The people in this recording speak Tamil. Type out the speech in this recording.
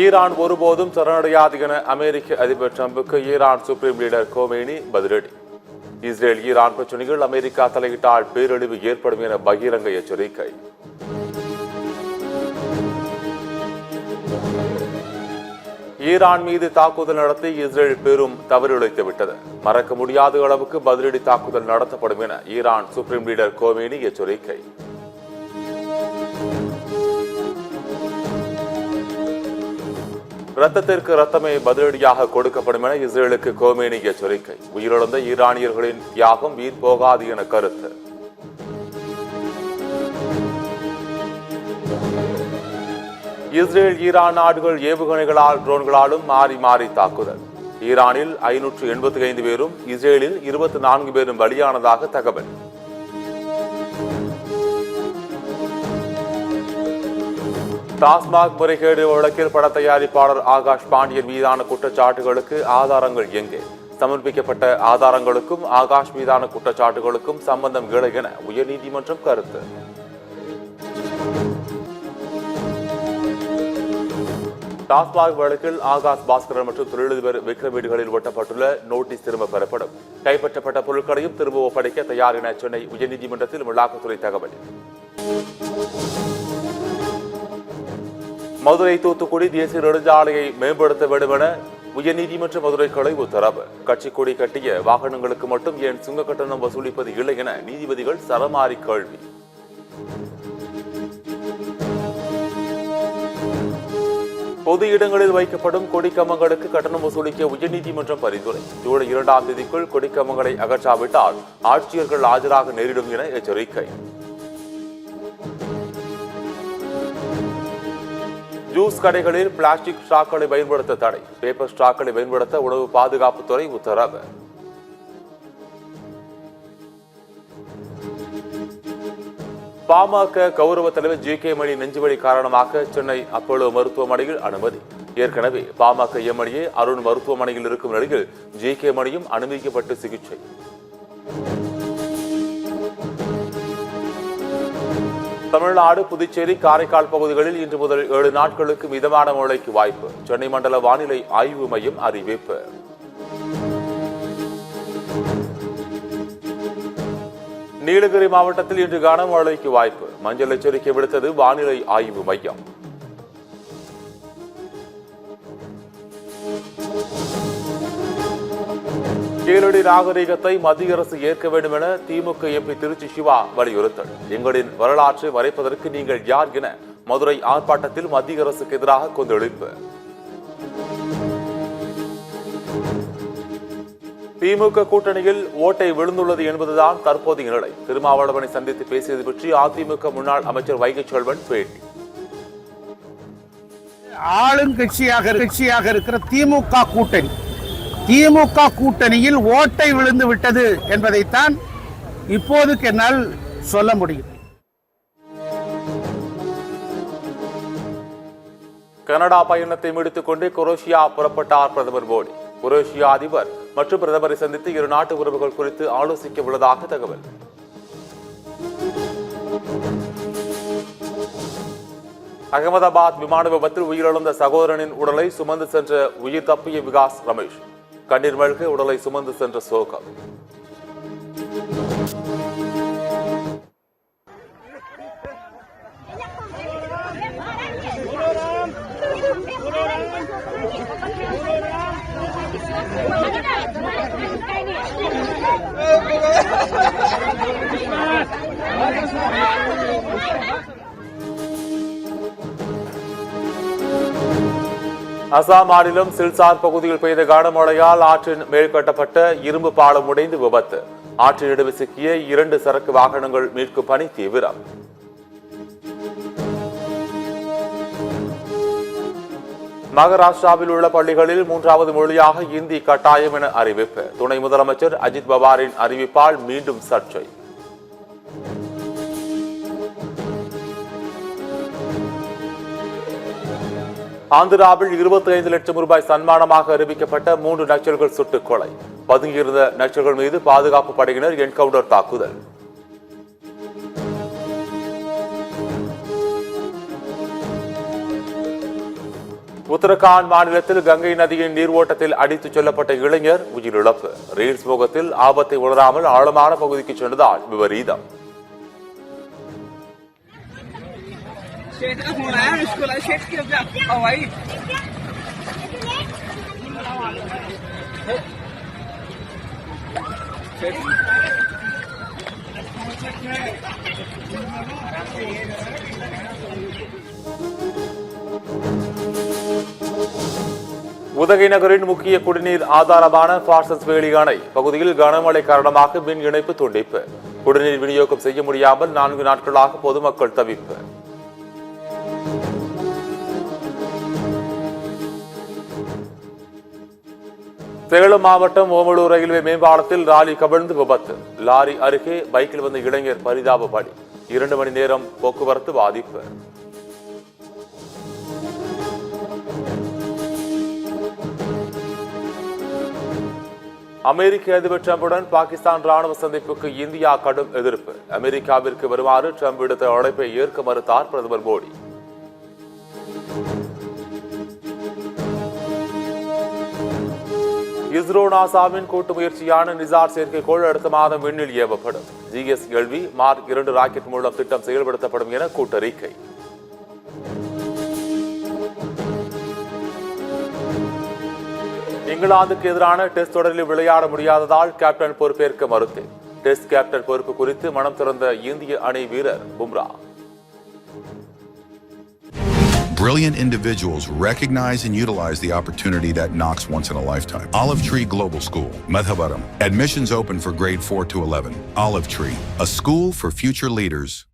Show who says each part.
Speaker 1: ஈரான் ஒருபோதும் சரணடையாது என அமெரிக்க அதிபர் டிரம்புக்கு ஈரான் சுப்ரீம் லீடர் கோமேனி பதிலடி. இஸ்ரேல் ஈரான் பிரச்சனைகள் அமெரிக்கா தலையிட்டால் பேரழிவு ஏற்படும் என பகிரங்க எச்சரிக்கை. ஈரான் மீது தாக்குதல் நடத்தி இஸ்ரேல் பெரும் தவறிழைத்து விட்டது. மறக்க முடியாத அளவுக்கு பதிலடி தாக்குதல் நடத்தப்படும் என ஈரான் சுப்ரீம் லீடர் கோமேனி எச்சரிக்கை. ரத்தத்திற்கு ரத்தமே பதிலடியாக கொடுக்கப்படும் என இஸ்ரேலுக்கு கோமேனி எச்சரிக்கை. உயிரிழந்த ஈரானியர்களின் தியாகம் வீண் போகாது என கருத்து. இஸ்ரேல் ஈரான் நாடுகள் ஏவுகணைகளால் ட்ரோன்களாலும் மாறி மாறி தாக்குதல். ஈரானில் 585 பேரும் இஸ்ரேலில் 24 பேரும் பலியானதாக தகவல். டாஸ்மாக் முறைகேடு வழக்கில் பட தயாரிப்பாளர் ஆகாஷ் பாண்டியன் மீதான குற்றச்சாட்டுகளுக்கு ஆதாரங்கள் எங்கே? சமர்ப்பிக்கப்பட்ட ஆதாரங்களுக்கும் ஆகாஷ் மீதான குற்றச்சாட்டுகளுக்கும் சம்பந்தம் இல்லை என உயர்நீதிமன்றம் கருத்து. டாஸ்மாக் வழக்கில் ஆகாஷ் பாஸ்கரன் மற்றும் தொழிலதிபர் விக்ரம் வீடுகளில் ஒட்டப்பட்டுள்ள நோட்டீஸ் திரும்ப பெறப்படும். கைப்பற்றப்பட்ட பொருட்களையும் திரும்ப ஒப்படைக்க தயார் என சென்னை உயர்நீதிமன்றத்தில் அமலாக்கத்துறை தகவல். மதுரை தூத்துக்குடி தேசிய நெடுஞ்சாலையை மேம்படுத்த வேண்டும் என உயர்நீதிமன்ற மதுரை கிளை உத்தரவு. கட்சி கொடி கட்டிய வாகனங்களுக்கு மட்டும் ஏன் சுங்க கட்டணம் வசூலிப்பது இல்லை என நீதிபதிகள் சரமாரி கேள்வி. பொது இடங்களில் வைக்கப்படும் கொடிக்கம்பங்களுக்கு கட்டணம் வசூலிக்க உயர்நீதிமன்றம் பரிந்துரை. ஜூலை 2ஆம் தேதிக்குள் கொடிக்கம்பங்களை அகற்றாவிட்டால் ஆட்சியர்கள் ஆஜராக நேரிடும் என எச்சரிக்கை. ஜூஸ் கடைகளில் பிளாஸ்டிக் ஸ்ட்ராக்களை பயன்படுத்த தடை. பேப்பர் ஸ்ட்ராக்களை பயன்படுத்த உணவு பாதுகாப்புத்துறை உத்தரவு. பாமக கௌரவ தலைவர் ஜி.கே. மணி நெஞ்சுவலி காரணமாக சென்னை அப்போலோ மருத்துவமனையில் அனுமதி. ஏற்கனவே பாமக எம்எல்ஏ அருண் மருத்துவமனையில் இருக்கும் நிலையில் ஜி.கே. மணியும் அனுமதிக்கப்பட்டு சிகிச்சை. தமிழ்நாடு, புதுச்சேரி, காரைக்கால் பகுதிகளில் இன்று முதல் 7 நாட்களுக்கு மிதமான மழைக்கு வாய்ப்பு. சென்னை மண்டல வானிலை ஆய்வு மையம் அறிவிப்பு. நீலகிரி மாவட்டத்தில் இன்று கனமழைக்கு வாய்ப்பு. மஞ்சள் எச்சரிக்கை விடுத்தது வானிலை ஆய்வு மையம். கீழடி நாகரிகத்தை மத்திய அரசு ஏற்க வேண்டும் என திமுக எம்பி திருச்சி சிவா வலியுறுத்தல். எங்களின் வரலாற்றை மறைப்பதற்கு நீங்கள் யார் என மதுரை ஆர்ப்பாட்டத்தில் மத்திய அரசுக்கு எதிராக கொந்தளிப்பு. திமுக கூட்டணியில் ஓட்டை விழுந்துள்ளது என்பதுதான் தற்போதைய நிலை. திருமாவளவனை சந்தித்து பேசியது பற்றி அதிமுக முன்னாள் அமைச்சர் வைகை செல்வன் பேட்டி.
Speaker 2: ஆளுங்கட்சியாக இருக்கிற திமுக கூட்டணியில் ஓட்டை விழுந்து விட்டது என்பதைத்தான் இப்போதுக்கு என்னால் சொல்ல முடியும்.
Speaker 1: கனடா பயணத்தை முடித்துக் கொண்டு குரோஷியா புறப்பட்டார் பிரதமர் மோடி. குரோஷியா அதிபர் மற்றும் பிரதமரை சந்தித்து இரு நாட்டு உறவுகள் குறித்து ஆலோசிக்க உள்ளதாக தகவல். அகமதாபாத் விமான விபத்தில் உயிரிழந்த சகோதரனின் உடலை சுமந்து சென்ற உயிர் தப்பிய விகாஸ் ரமேஷ். கண்ணீர் மல்க உடலை சுமந்து சென்ற சோகம். அசாம் மாநிலம் சில்சார் பகுதியில் பெய்த கனமழையால் ஆற்றின் மேல் கட்டப்பட்ட இரும்பு பாலம் உடைந்து விபத்து. ஆற்றின் நடுவே சிக்கிய 2 சரக்கு வாகனங்கள் மீட்கும் பணி தீவிரம். மகாராஷ்டிராவில் உள்ள பள்ளிகளில் 3வது மொழியாக இந்தி கட்டாயம் என அறிவிப்பு. துணை முதலமைச்சர் அஜித் பவாரின் அறிவிப்பால் மீண்டும் சர்ச்சை. ஆந்திராவில் 25 லட்சம் ரூபாய் சன்மானமாக அறிவிக்கப்பட்ட 3 நக்சல்கள் சுட்டுக் கொலை. பதுங்கியிருந்த நக்சல்கள் மீது பாதுகாப்பு படையினர் என்கவுண்டர் தாக்குதல். உத்தரகாண்ட் மாநிலத்தில் கங்கை நதியின் நீர்ஓட்டத்தில் அடித்துச் செல்லப்பட்ட இளைஞர் உயிரிழப்பு. ரயில்ஸ் முகத்தில் ஆபத்தை உணராமல் ஆழமான பகுதிக்கு சென்றதால் விபரீதம். உதகை நகரின் முக்கிய குடிநீர் ஆதாரமான பாசஸ் வேலி அணை பகுதியில் கனமழை காரணமாக மின் இணைப்பு துண்டிப்பு. குடிநீர் விநியோகம் செய்ய முடியாமல் 4 நாட்களாக பொதுமக்கள் தவிப்பு. சேலம் மாவட்டம் ஓமலூர் ரயில்வே மேம்பாலத்தில் லாரி கவிழ்ந்து விபத்து. லாரி அருகே பைக்கில் வந்த இளைஞர் பரிதாப பலி. 2 மணி நேரம் போக்குவரத்து பாதிப்பு. அமெரிக்க அதிபர் டிரம்புடன் பாகிஸ்தான் ராணுவ சந்திப்புக்கு இந்தியா கடும் எதிர்ப்பு. அமெரிக்காவிற்கு வருமாறு டிரம்ப் விடுத்த அழைப்பை ஏற்க மறுத்தார் பிரதமர் மோடி. இஸ்ரோ நாசாவின் கூட்டு முயற்சியான நிசார் செயற்கைக்கோள் அடுத்த மாதம் விண்ணில் ஏவப்படும். GSLV மார்க் 2 ராக்கெட் மூலம் திட்டம் செயல்படுத்தப்படும் என கூட்டறிக்கை. இங்கிலாந்துக்கு எதிரான டெஸ்ட் தொடரில் விளையாட முடியாததால் கேப்டன் பொறுப்பேற்க மறுத்து டெஸ்ட் கேப்டன் பொறுப்பு குறித்து மனம் திறந்த இந்திய அணி வீரர் Bumrah.
Speaker 3: Brilliant individuals recognize and utilize the opportunity that knocks once in a lifetime. Olive Tree Global School, Madhavaram. Admissions open for grade 4 to 11. Olive Tree, a school for future leaders.